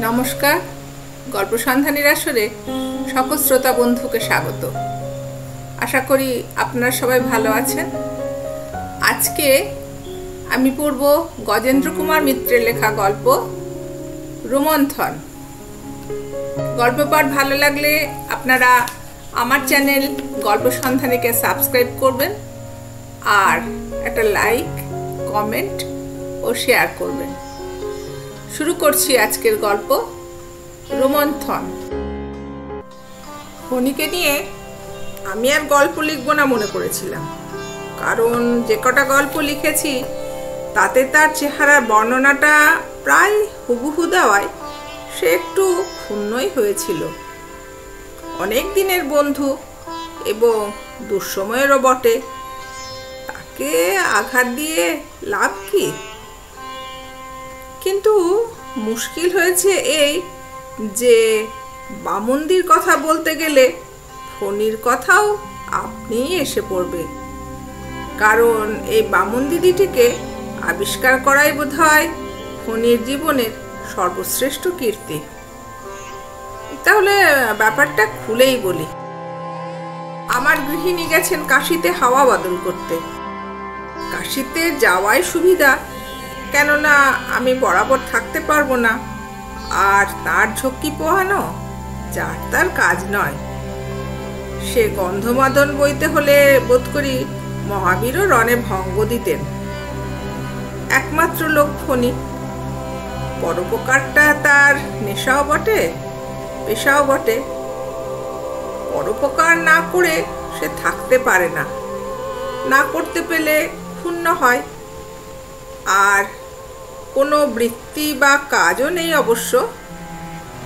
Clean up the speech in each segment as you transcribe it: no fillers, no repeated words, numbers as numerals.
নমস্কার, গল্প সন্ধানীর আসরে সকল শ্রোতা বন্ধুকে স্বাগত। আশা করি আপনারা সবাই ভালো আছেন। আজকে আমি পড়ব গজেন্দ্র কুমার মিত্রের লেখা গল্প রোমন্থন। গল্প পাঠ ভালো লাগলে আপনারা আমার চ্যানেল গল্প সন্ধানীকে সাবস্ক্রাইব করবেন আর একটা লাইক, কমেন্ট ও শেয়ার করবেন। শুরু করছি আজকের গল্প রোমন্থন। ফণীকে নিয়ে আমি আর গল্প লিখব না মনে করেছিলাম, কারণ যে কটা গল্প লিখেছি তাতে তার চেহারার বর্ণনাটা প্রায় হুবহু দেওয়ায় সে একটু ক্ষুণ্ণই হয়েছিল। অনেক দিনের বন্ধু এবং দুঃসময়েরও বটে, তাকে আঘাত দিয়ে লাভ কি? কিন্তু মুশকিল হয়েছে এই যে বামুনদির কথা বলতে গেলে ফণীর কথাও আপনি এসে পড়বে, কারণ এই বামুন দিদিটিকে আবিষ্কার করাই বোধহয় ফণীর জীবনের সর্বশ্রেষ্ঠ কীর্তি। তাহলে ব্যাপারটা খুলেই বলি। আমার গৃহিণী গেছেন কাশিতে হাওয়া বদল করতে। কাশিতে যাওয়াই সুবিধা, কেননা আমি বরাবর থাকতে পারবো না, আর তার ঝক্কি পোহানো যার তার কাজ নয়। সে গন্ধমাদন বইতে হলে বোধ করি মহাবীরও রণে ভঙ্গ দিতেন। একমাত্র লোক ফণী। পরোপকারটা তার নেশাও বটে, পেশাও বটে। পরোপকার না করে সে থাকতে পারে না, না করতে পেলে ক্ষুণ্ণ হয়। আর কোনো বৃত্তি বা কাজও নেই অবশ্য।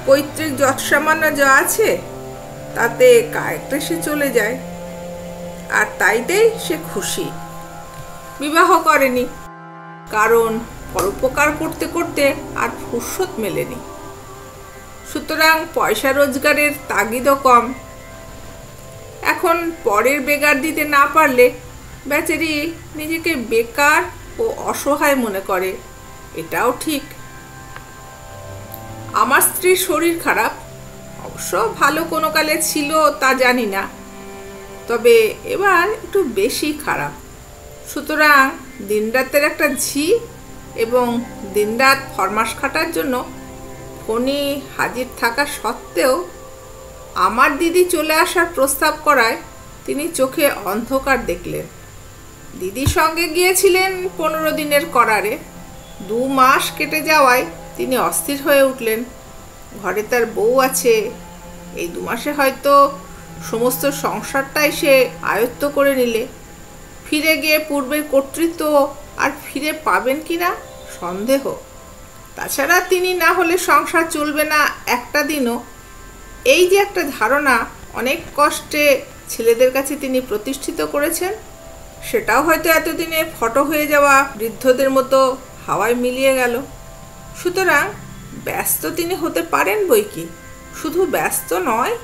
পৈতৃক যৎসামান্য যা আছে তাতে কায়িকটা সে চলে যায়, আর তাইতেই সে খুশি। বিবাহ করেনি, কারণ পরোপকার করতে করতে আর ফুরসত মেলেনি। সুতরাং পয়সা রোজগারের তাগিদও কম। এখন পরের বেগার দিতে না পারলে বেচারি নিজেকে বেকার ও অসহায় মনে করে, এটাও ঠিক। আমার স্ত্রীর শরীর খারাপ, অবশ্য ভালো কোনো কালে ছিল তা জানি না, তবে এবার একটু বেশি খারাপ। সুতরাং দিনরাতের একটা ঝি এবং দিনরাত ফরমাস খাটার জন্য ফণী হাজির থাকা সত্ত্বেও আমার দিদি চলে আসার প্রস্তাব করায় তিনি চোখে অন্ধকার দেখলেন। দিদির সঙ্গে গিয়েছিলেন 15 দিনের করারে। 2 মাস কেটে যাওয়ায় তিনি অস্থির হয়ে উঠলেন। ঘরে তার বউ আছে, এই 2 মাসে হয়তো সমস্ত সংসারটাই সে আয়ত্ত করে নিলে ফিরে গিয়ে পূর্বের কর্তৃত্ব আর ফিরে পাবেন কিনা সন্দেহ। তাছাড়া তিনি না হলে সংসার চলবে না একটা দিনও, এই যে একটা ধারণা অনেক কষ্টে ছেলেদের কাছে তিনি প্রতিষ্ঠিত করেছেন, সেটাও হয়তো এতদিনে ফটো হয়ে যাওয়া বৃদ্ধদের মতো হাওয়ায় মিলিয়ে গেল। সুতরাং ব্যস্ত তিনি হতে পারেন বইকি। শুধু ব্যস্ত নয়,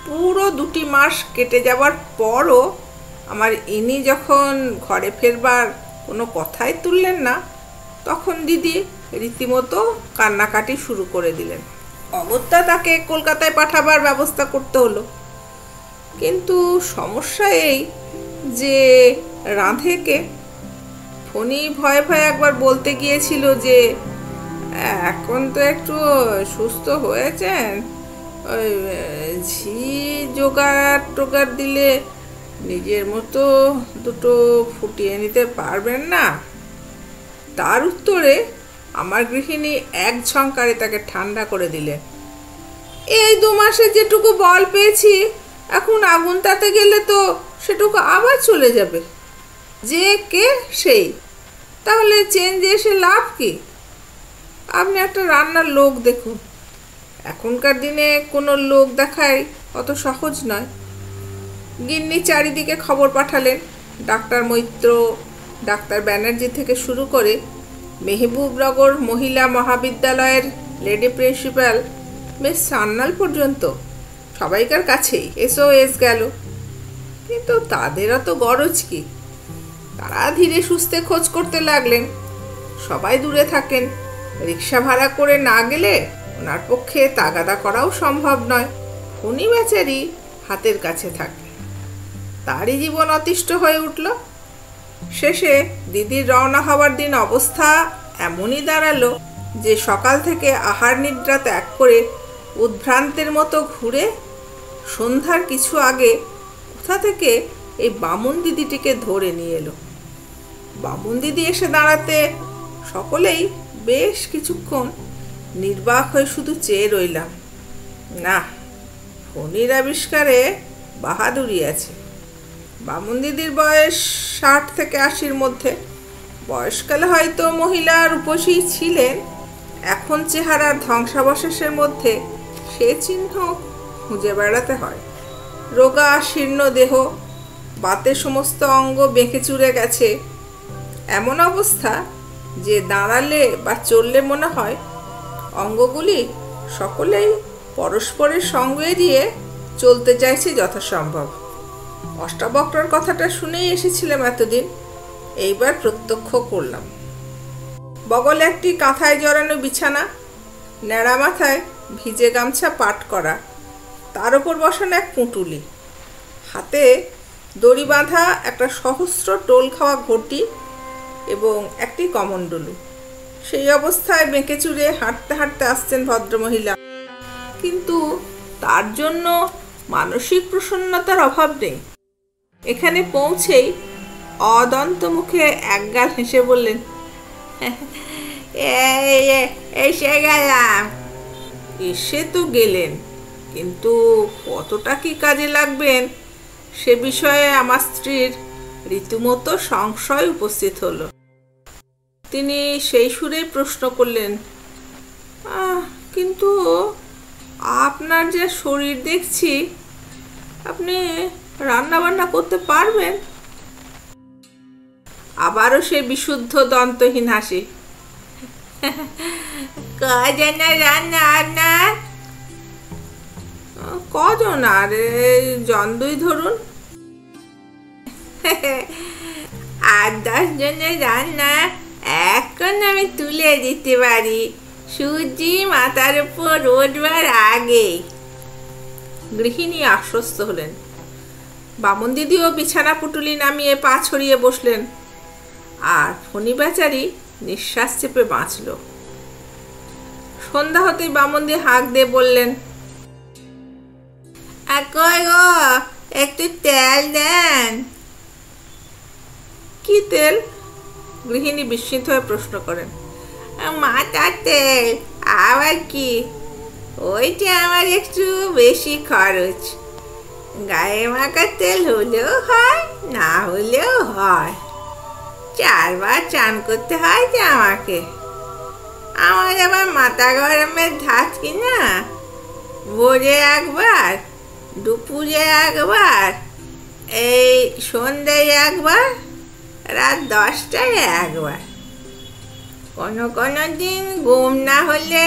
পুরো 2 মাস কেটে যাওয়ার পরও আমার ইনি যখন ঘরে ফেরবার কোনো কথাই তুললেন না, তখন দিদি রীতিমতো কান্নাকাটি শুরু করে দিলেন। অগত্যা তাকে কলকাতায় পাঠাবার ব্যবস্থা করতে হলো। কিন্তু সমস্যা এই যে রাঁধে কে? ফণী ভয়ে ভয়ে একবার বলতে গিয়েছিল যে এখন তো একটু সুস্থ হয়েছেন, ওই ঝি জোগাড় টোগাড় দিলে নিজের মতো দুটো ফুটিয়ে নিতে পারবেন না? তার উত্তরে আমার গৃহিণী এক ঝংকারে তাকে ঠান্ডা করে দিলেন। এই 2 মাসে যেটুকু বল পেয়েছি, এখন আগুন তাতে গেলে তো সেটুকু আবার চলে যাবে। যে কে সেই, তাহলে চেঞ্জে এসে লাভ কি? আপনি একটা রান্নার লোক দেখুন। এখনকার দিনে কোনো লোক দেখাই অত সহজ নয়। গিন্নি চারিদিকে খবর পাঠালেন। ডাক্তার মৈত্র, ডাক্তার ব্যানার্জি থেকে শুরু করে মেহবুবনগর মহিলা মহাবিদ্যালয়ের লেডি প্রিন্সিপাল মিস সান্যাল পর্যন্ত সবাইকার কাছেই SOS গেল। কিন্তু তাদেরও তো গরজ কি? তারা ধীরে সুস্থে খোঁজ করতে লাগলেন। সবাই দূরে থাকেন, রিক্সা ভাড়া করে না গেলে ওনার পক্ষে তাগাদা করাও সম্ভব নয়। ফণি বেচারি হাতের কাছে থাকে। তারই জীবন অতিষ্ঠ হয়ে উঠল। শেষে দিদির রওনা হওয়ার দিন অবস্থা এমনই দাঁড়ালো যে সকাল থেকে আহার নিদ্রা ত্যাগ করে উদ্ভ্রান্তের মতো ঘুরে সন্ধ্যার কিছু আগে কোথা থেকে এই বামুন দিদিটিকে ধরে নিয়ে এলো। বামুন দিদি এসে দাঁড়াতে সকলেই বেশ কিছুক্ষণ নির্বাক হয়ে শুধু চেয়ে রইলাম। না, ফণির আবিষ্কারে বাহাদুরি আছে। বামুন দিদির বয়স 60 থেকে 80-র মধ্যে। বয়সকালে হয়তো মহিলা রূপসী ছিলেন, এখন চেহারার ধ্বংসাবশেষের মধ্যে সে চিহ্ন খুঁজে বেড়াতে হয়। রোগা শীর্ণ দেহ, বাতে সমস্ত অঙ্গ বেঁকে চুরে গেছে, এমন অবস্থা যে দাঁড়ালে বা চললে মনে হয় অঙ্গগুলি সকলেই পরস্পরের সঙ্গ এড়িয়ে চলতে চাইছে যথাসম্ভব। অষ্টাবক্রর কথাটা শুনেই এসেছিলাম এতদিন, এইবার প্রত্যক্ষ করলাম। বগলে একটি কাঁথায় জড়ানো বিছানা, ন্যাড়া মাথায় ভিজে গামছা পাট করা, তার উপর বসানো এক পুঁটুলি, হাতে দড়ি বাঁধা একটা সহস্র টোল খাওয়া ঘটি এবং একটি কমণ্ডলু। সেই অবস্থায় বেঁকে চুরে হাঁটতে হাঁটতে আসছেন ভদ্রমহিলা। কিন্তু তার জন্য মানসিক প্রসন্নতার অভাব নেই। এখানে পৌঁছেই অদন্ত মুখে একগাল হেসে বললেন, এসে গেলাম। এসে তো গেলেন, কিন্তু কতটা কি কাজে লাগবেন সে বিষয়ে আমার স্ত্রীর রীতিমতো সংশয় উপস্থিত হলো। তিনি সেই সুরেই প্রশ্ন করলেন, কিন্তু আপনার যে শরীর দেখছি, আপনি রান্না বান্না করতে পারবেন? আবারও সে বিশুদ্ধ দন্তহীন হাসি। কজন রান্না আপনার? কজন? আর জন 2 ধরুন। 8-10 জনের রান্না এখন আমি তুলে দিতে পারি, সূর্যি মাথার উপর উঠবার আগে। গৃহিণী আশ্বস্ত হলেন। বামুন দিদিও বিছানা পুটুলি নামিয়ে পা ছড়িয়ে বসলেন, আর ফণি বেচারি নিঃশ্বাস চেপে বাঁচল। সন্ধ্যা হতেই বামুন দি হাঁক দিয়ে বললেন, কই গো, একটু তেল দেন। কি তেল? গৃহিণী বিস্মিত হয়ে প্রশ্ন করেন। মাথার তেল। আবার কি? ওইটা আমার একটু বেশি খরচ। গায়ে মাখার তেল হলেও হয়, না হলেও হয়। 4 বার চান করতে হয় যে আমাকে। আমার আবার মাথা গরমের ধাত কিনা। ভোরে একবার, দুপুরে একবার, এই সন্ধ্যায় একবার, রাত 10টায় একবার। কোনো কোনো দিন ঘুম না হলে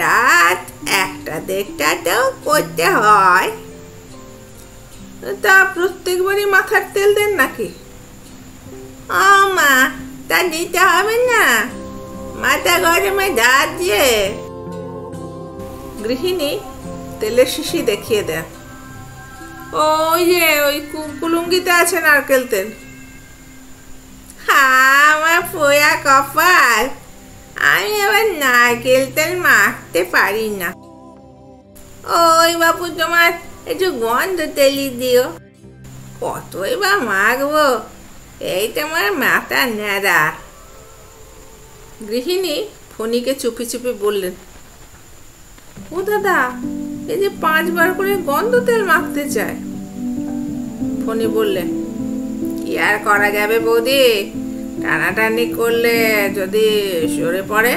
রাত 1টা-1:30টাতেও করতে হয়। তা প্রত্যেকবারই মাথার তেল দেন নাকি? মা, তা দিতে হবে না, মাথা গরমে ধাত দিয়ে। গৃহিণী তেলের শিশি দেখিয়ে দেন। ওই যে ওই কুলুঙ্গিতে আছে নারকেল তেল। আমার পোয়া কপাল, আমি আবার নারকেল তেল মাখতে পারি না। ওই বাপু, তোমার একটু গন্ধ তেলি দিও। কতই বা মাখবো, এই তোমার মাথা ন্যাড়া। গৃহিণী ফণিকে চুপি চুপি বললেন, ও দাদা, এই যে 5 বার করে গন্ধ তেল মাখতে চায়। ফণি বললেন, কি আর করা যাবে বৌদি, টানাটানি করলে যদি সরে পড়ে।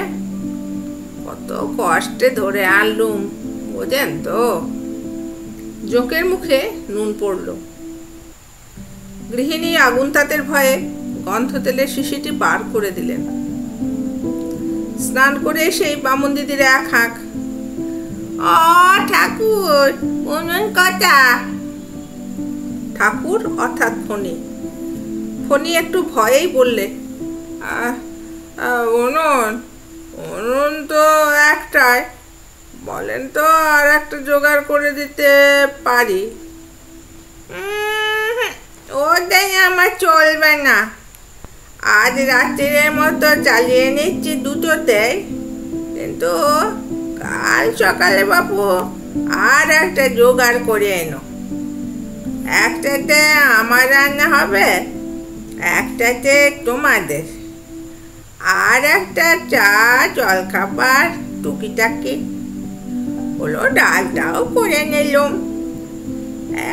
কত কষ্টে ধরে আনলুম, বোঝেন তো। জোঁকের মুখে নুন পড়ল। গৃহিণী আগুন তাতের ভয়ে গন্ধ তেলের শিশিটি বার করে দিলেন। স্নান করে এসেই বামুন দিদির এক হাঁক, ঠাকুর উনুন কটা। ঠাকুর অর্থাৎ ফণি। ফণি একটু ভয়েই বললে, উনুন তো একটাই, বলেন তো আর একটা জোগাড় করে দিতে পারি। ওটাই আমার চলবে না, আজ রাত্রির মতো চালিয়ে নিচ্ছি দুটোতেই, কিন্তু কাল সকালে বাপু আর একটা জোগাড় করে এনো। একটাতে আমার রান্না হবে, একটাতে তোমাদের, আর একটা চা জলখাবার টুকিটাকি হলো, ডালটাও করে নিলাম।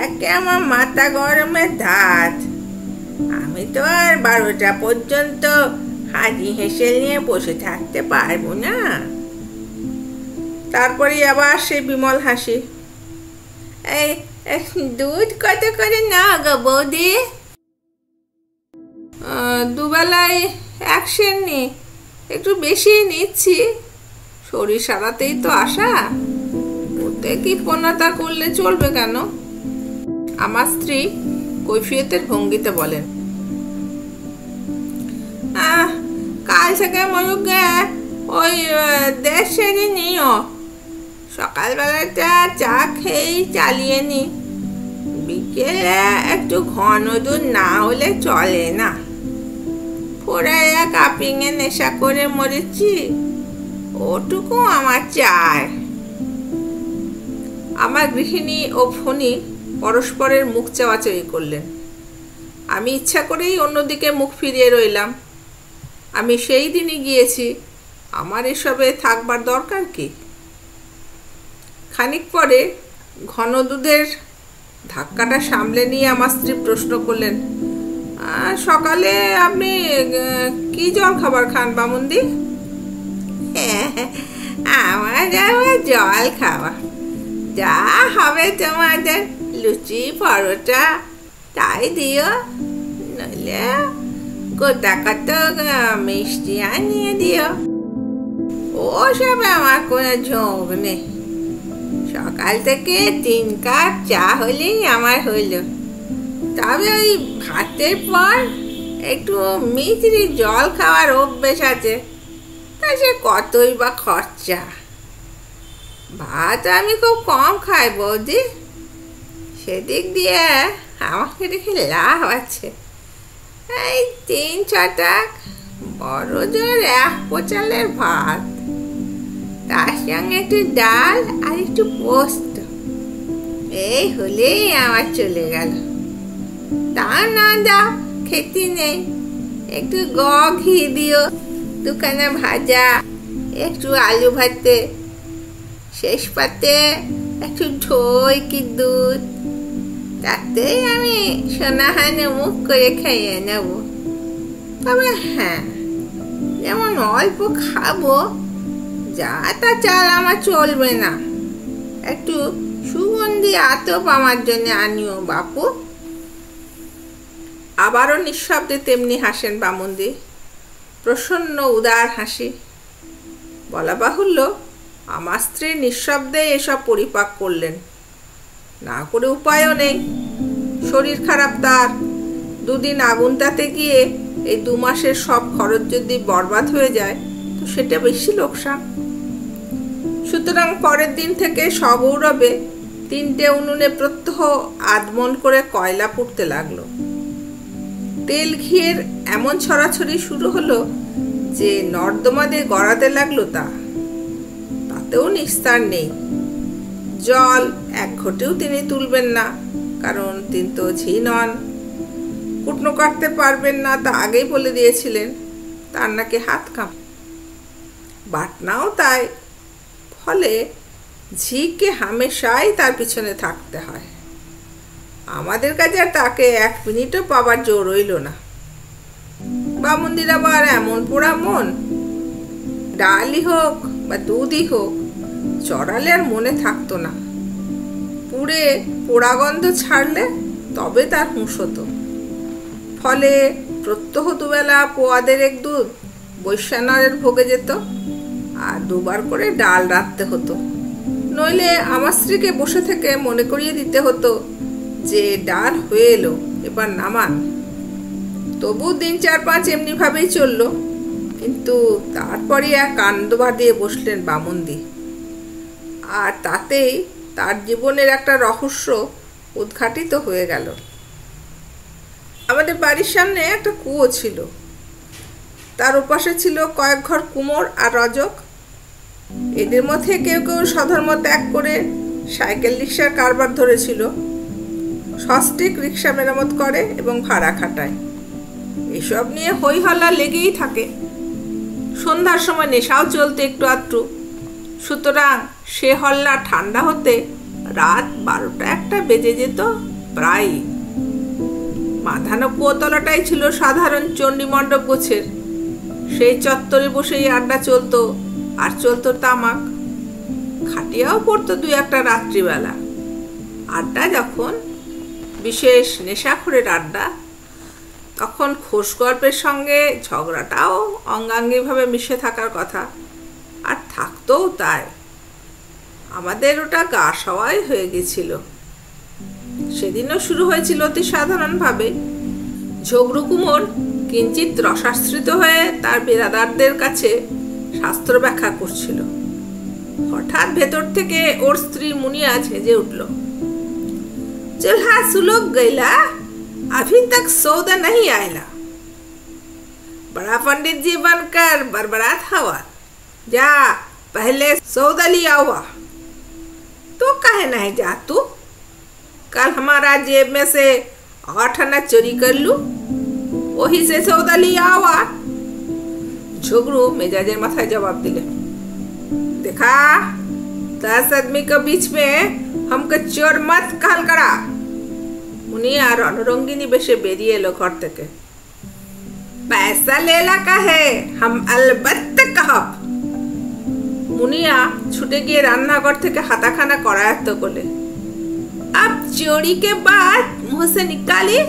একে আমার মাথা গরমের ধাত, আমি তো আর 12টা পর্যন্ত হাজি হেসেল নিয়ে বসে থাকতে পারবো না। তারপরে আবার সে বিমল হাসি। এই দুধ কত করে না গো বৌদি? দুবেলায় 1 সের, একটু বেশি নিচ্ছি, শরীর সারাতেই তো আসা, ওতে কি পনাতা করলে চলবে কেন? আমার স্ত্রী কৈফিয়তের ভঙ্গিতে বলেন। কাল থেকে ময়ূকে ওই 1.5 সেরই নিও, সকালবেলাটা চা খেয়েই চালিয়ে নি, বিকেলে একটু ঘন দুধ না হলে চলে না। ফোড়াইয়া কাপিংয়ে নেশা করে মরেছি, ওটুকু আমার চাই। আমার গৃহিণী ও ফণি পরস্পরের মুখ চাওয়াচাওয়ি করলেন। আমি ইচ্ছা করেই অন্যদিকে মুখ ফিরিয়ে রইলাম। আমি সেই দিনই গিয়েছি, আমার এসবে থাকবার দরকার কি? খানিক পরে ঘন দুধের ধাক্কাটা সামলে নিয়ে আমার স্ত্রী প্রশ্ন করলেন, সকালে আপনি কি জল খাবার খান বামুন্দি? আমার জল খাওয়া যা হবে তোমাদের, লুচি পরোটা তাই দিও, নইলে গোটা কত মিষ্টি আনিয়ে দিও। ওসবে আমার কোনো ঝোঁক নেই, সকাল থেকে 3 কাপ চা হলেই আমার হইল। তবে ওই ভাতের পর একটু মিষ্টি জল খাওয়ার অভ্যেস আছে, তা সে কতই বা খরচা। ভাত আমি খুব কম খাই বৌদি, সেদিক দিয়ে আমাকে দেখে লাভ আছে। এই 3-6 বড় জোর 1 পোচালের ভাত, তার সঙ্গে একটু ডাল আর একটু পোস্ত, এই হলেই আমার চলে গেল। তা না দাও খেতে নেই, একটু ঘি দিও, 2খানা ভাজা, একটু আলু ভাতে, শেষ পাতে একটু ঢই কি দুধ, তাতেই আমি সোনাহানে মুখ করে খাইয়ে নেব। তবে হ্যাঁ, যেমন অল্প খাবো, যা তা চাল আমার চলবে না, একটু সুগন্ধি আতপ আমার জন্য আনিও বাপু। আবারও নিঃশব্দে তেমনি হাসেন বামুন্দি, প্রসন্ন উদার হাসি। বলা বাহুল্য, আমার স্ত্রী নিঃশব্দে এসব পরিপাক করলেন, না করে উপায়ও নেই। শরীর খারাপ তার, 2 দিন আগুন তাতে গিয়ে এই 2 মাসের সব খরচ যদি বরবাদ হয়ে যায় তো সেটা বেশি লোকসান। সুতরাং পরের দিন থেকে সগৌরবে 3টে উনুনে প্রত্যহ আধমন করে কয়লা পুড়তে লাগলো। তেল ঘিয়ের এমন ছড়াছড়ি শুরু হলো যে নর্দমা দিয়ে গড়াতে লাগলো, তাতেও নিস্তার নেই। জল 1 ঘটেও তিনি তুলবেন না, কারণ তিনি তো ঝি নন, কুটনো কাটতে পারবেন না, তা আগেই বলে দিয়েছিলেন। তার নাকি হাত কাঁপ, বাটনাও তাই। ফলে ঝিকে হামেশাই তার পিছনে থাকতে হয়। আমাদের কাছে আর তাকে 1 মিনিটও পাবার জোর রইল না। বামুন্দির আবার এমন পোড়া মন, ডালই হোক বা দুধই হোক চড়ালে আর মনে থাকতো না, পুড়ে পোড়া গন্ধ ছাড়লে তবে তার হুঁশ হতো। ফলে প্রত্যহ দুবেলা পোয়াদের 1 দুধ বৈশ্যানরের ভোগে যেত, আর 2 বার করে ডাল রাঁধতে হতো। নইলে আমার স্ত্রীকে বসে থেকে মনে করিয়ে দিতে হতো যে ডাল হয়ে এলো, এবার নামান। তবু দিন 4-5 এমনিভাবেই চলল। কিন্তু তারপরে এক কাণ্ড বাঁধিয়ে বসলেন বামুন্দি। আর তাতেই তার জীবনের একটা রহস্য উদ্ঘাটিত হয়ে গেল। আমাদের বাড়ির সামনে একটা কুয়ো ছিল, তার ওপাশে ছিল কয়েক ঘর কুমোর আর রজক। এদের মধ্যে কেউ কেউ স্বধর্ম ত্যাগ করে সাইকেল রিক্সার কারবার ধরেছিল, সস্টিক রিক্সা মেরামত করে এবং ভাড়া খাটায়। এসব নিয়ে হই হল্লা লেগেই থাকে। সন্ধ্যার সময় নেশাও চলতে একটু আধটু, সুতরাং সে হল্লা ঠান্ডা হতে রাত 12টা-1টা বেজে যেত প্রায়ই। মাধানো কুয়োতলাটাই ছিল সাধারণ চণ্ডী মণ্ডপ গোছের। সেই চত্বরে বসেই আড্ডা চলতো, আর চলতো তামাক। খাটিয়াও পড়তো 2-1টা রাত্রিবেলা। আড্ডা যখন বিশেষ নেশাখোরের আড্ডা, তখন খোশ গল্পের সঙ্গে ঝগড়াটাও অঙ্গাঙ্গিভাবে মিশে থাকার কথা, আর থাকতোও তাই। আমাদের ওটা গা সওয়াই হয়ে গেছিল। সেদিনও শুরু হয়েছিল অতি সাধারণভাবে। ঝগড়ু কুমোর কিঞ্চিত রসাশ্রিত হয়ে তার বিরাদারদের কাছে শাস্ত্র ব্যাখ্যা করছিল। হঠাৎ ভেতর থেকে ওর স্ত্রী মুনিয়া ঝেঁজে উঠল, চুলহা सुलग गईला, अभी तक सौदा नहीं आयला। बड़ा पंडित जी बनकर बड़बड़ात हवा, जा पहले सौदा लिया हुआ। तो काहे नहीं जा तू? कल हमारा जेब में से 8 आना चोरी कर लू, वही से सौदा लिया हुआ। झुगड़ू मेजाजेर माथाय जवाब दिले, देखा 10 आदमी के बीच में हमको चोर मत कहल करा। मुनिया रणरंगिनी बेशे बेरिये एलो घर थेके। पैसा लेला काहे, हम अलबत्त कहब। मुनिया छुटे गिये रान्नाघर थेके हाथाखाना करायत्त करले, अब चोरी के बाद मुंह से निकाली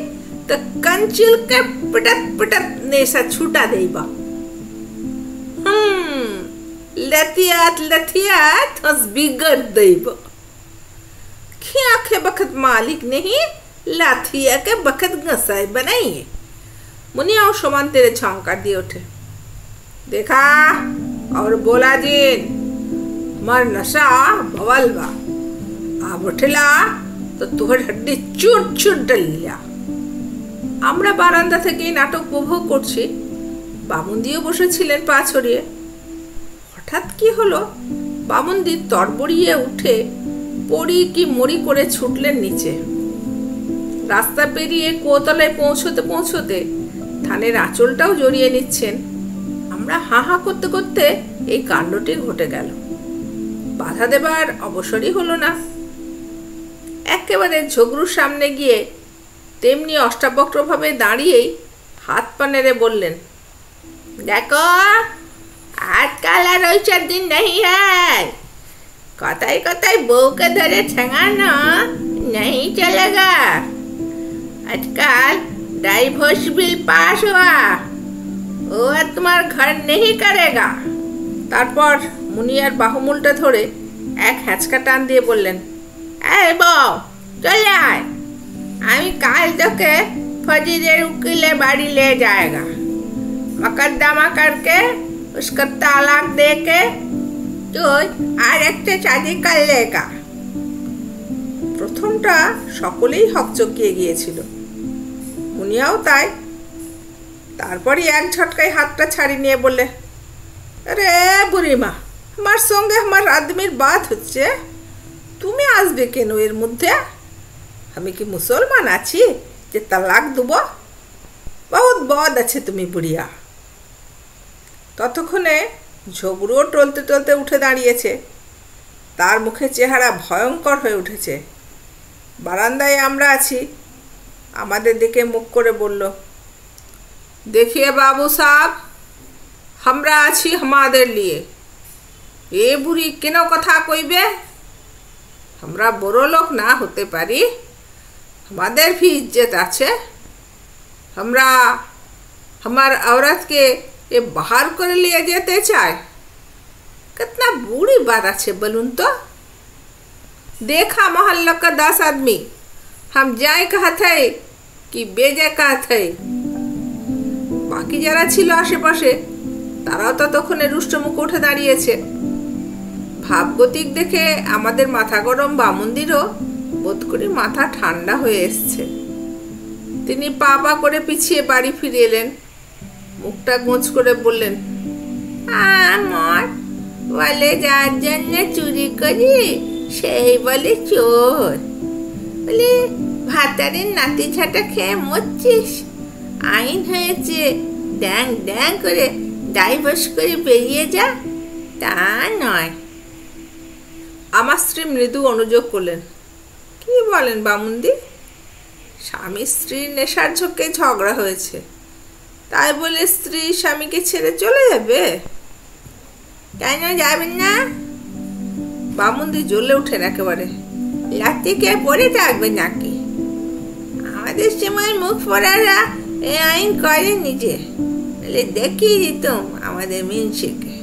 तो कंचिल के पिटत पिटत नेशा छूटा देबा। लथियात लथियात हंस बिगड़ देबा। खिया के बखत मालिक नहीं, लाथिया के बखत गसाई बनाइए। मुनिया समान तेरे छांकार दिए उठे, देखा और बोला जी हमार नशा भवल बा, अब उठला तो तुहर हड्डी चुट चुट डलिया। আমরা বারান্দা থেকেই নাটক উপভোগ করছি। বামুনদিও বসেছিলেন পা ছড়িয়ে। হঠাৎ কি হলো, বামুনদি তড়বড়িয়ে উঠে পড়ি কি মরি করে ছুটলেন নিচে। রাস্তা পেরিয়ে কুয়োতলায় পৌঁছতে পৌঁছতে ধানের আঁচলটাও জড়িয়ে নিচ্ছেন। আমরা হা হা করতে করতে এই কাণ্ডটি ঘটে গেল। বাধা দেবার অবসরই হলো না। একেবারে ঝগড়ুর সামনে গিয়ে তেমনি অষ্টাবক্রভাবে দাঁড়িয়েই হাত পা নেড়ে বললেন, দেখো আজকাল আর ওইসব দিন নেই হ্যায়। কথায় কথায় বউকে ধরে ঠেঙানো नहीं चलेगा। आजकल डाइवोर्स बिल पास हुआ, वो तुम्हार घर नहीं करेगा। তারপর মুনিয়ার বাহুমূলটা ধরে এক হ্যাঁচকা টান দিয়ে বললেন, এই বউ চলে আয়, আমি কাল তোকে फजीरेर उकीले बाड़ी ले जाएगा। मुकद्दमा करके उसका तालाक दे के तू আর একটা शादी कर लेगा। প্রথমটা সকলেই হকচকিয়ে গিয়েছিল, মুনিয়াও তাই। তারপরই এক ঝটকায় হাতটা ছাড়িয়ে নিয়ে বললে, আরে বুড়িমা, আমার সঙ্গে আমার আদমির বাত হচ্ছে, তুমি আসবে কেন এর মধ্যে? আমি কি মুসলমান আছি যে তালাক দেব? বহুত বদ আছে তুমি বুড়িয়া। ততক্ষণে ঝগড়ুও টলতে টলতে উঠে দাঁড়িয়েছে। তার মুখে চেহারা ভয়ঙ্কর হয়ে উঠেছে। বারান্দায় আমরা আছি, আমাদের দিকে মুখ করে বলল, देखिए बाबू साहब, हमरा आछि हमादेर लिए। ए बुढ़ी केन कथा कइबे? हमरा बड़ो लोक ना होते पारी, हमादेर भी इज्जत आछे। हमरा हमार औरत के ये बाहर करे लिए जेते चाय, कितना बुरी बात आछे बोलून तो। देखा मोहल्ला का 10 आदमी, हम जाए कहत है कि बेजे कहत है। বাকি যারা ছিল আশেপাশে তারাও ততক্ষণে রুষ্টমুখ উঠে দাঁড়িয়েছে। ভাবগতিক দেখে আমাদের মাথা গরম বামুনদিরও বোধ করি মাথা ঠান্ডা হয়ে এসছে। তিনি পা পা করে পিছিয়ে বাড়ি ফিরে এলেন। মুখটা গোঁজ করে বললেন, আমার বলে যার জন্য চুরি করি সেই বলে চোর। বলে ভাতারের নাতি ছাটা খেয়ে মরছিস, আইন হয়েছে ড্যাং ড্যাং করে ডাইভোর্স করে বেরিয়ে যা, তা নয়। আমার স্ত্রী মৃদু অনুযোগ করলেন, কি বলেন বামুনদি? স্বামী স্ত্রীর নেশার ঝোঁকে ঝগড়া হয়েছে, তাই বলে স্ত্রী স্বামীকে ছেড়ে চলে যাবে? কেন যাবেন না? বামুনদি জ্বলে উঠেন একেবারে। লাঠিকে পড়ে থাকবে নাকি? আমাদের সময় মুখ পড়ারা এই আইন করে নিজে, দেখিয়ে দিতাম আমাদের মিনসিকে।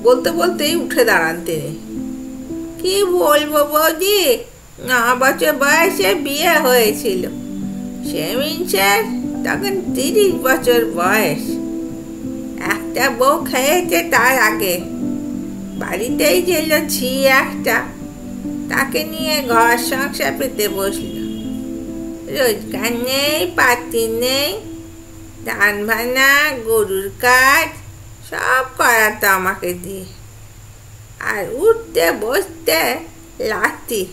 বলতে বলতেই উঠে দাঁড়ান তিনি। কি বলবো বৌদি, 9 বছর বয়সে বিয়ে হয়েছিল। সে মিনসের তখন 30 বছর বয়স। একটা বউ খেয়েছে তার আগে। বাড়িতেই ছিল ঝি একটা, তাকে নিয়ে ঘর সংসার পেতে বসল। রোজগার নেই, পাতি নেই, ধান ভানা, গরুর কাজ সব করাতো আমাকে দিয়ে। আর উঠতে বসতে লাঠি,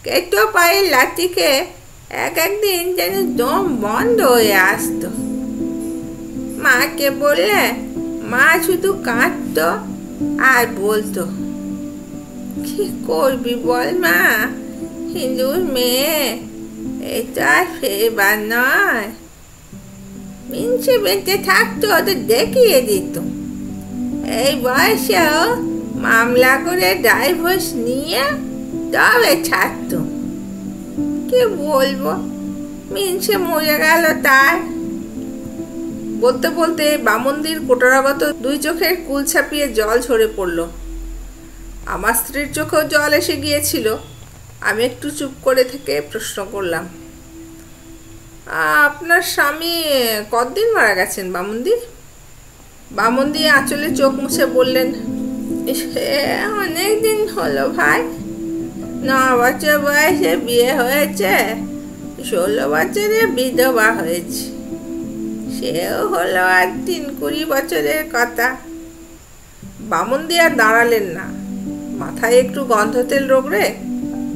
কেটো পায়ে লাঠিকে একদিন যেন দম বন্ধ হয়ে আসতো। মাকে বললে মা শুধু কাঁদতো আর বলতো, কি করবি বল মা, হিন্দুর মেয়ে, এই তো আর ফেরবার নয়। মিনসে বেঁচে থাকতো তো দেখিয়ে দিত। এই বয়সেও মামলা করে ডাইভোর্স নিয়ে তবে ছাড়ত। কি বলবো, মিনসে মরে গেল তার। বলতে বলতে বামুনদির কোটরাগত 2 চোখের কুল ছাপিয়ে জল ঝরে পড়ল। আমার স্ত্রীর চোখেও জল এসে গিয়েছিল। আমি একটু চুপ করে থেকে প্রশ্ন করলাম, আপনার স্বামী কতদিন মারা গেছেন বামুনদি? বামুনদি আঁচলে চোখ মুছে বললেন, সে অনেক দিন হলো ভাই। 9 বছর বয়সে বিয়ে হয়েছে, 16 বছরে বিধবা হয়েছে। সেও হলো আর 3-20 বছরের কথা। বামুনদি আর দাঁড়ালেন না, মাথায় একটু গন্ধতেল রগড়ে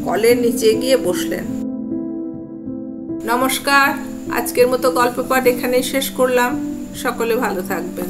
কলের নিচে গিয়ে বসলেন। নমস্কার, আজকের মতো গল্প পাঠ এখানেই শেষ করলাম। সকলে ভালো থাকবেন।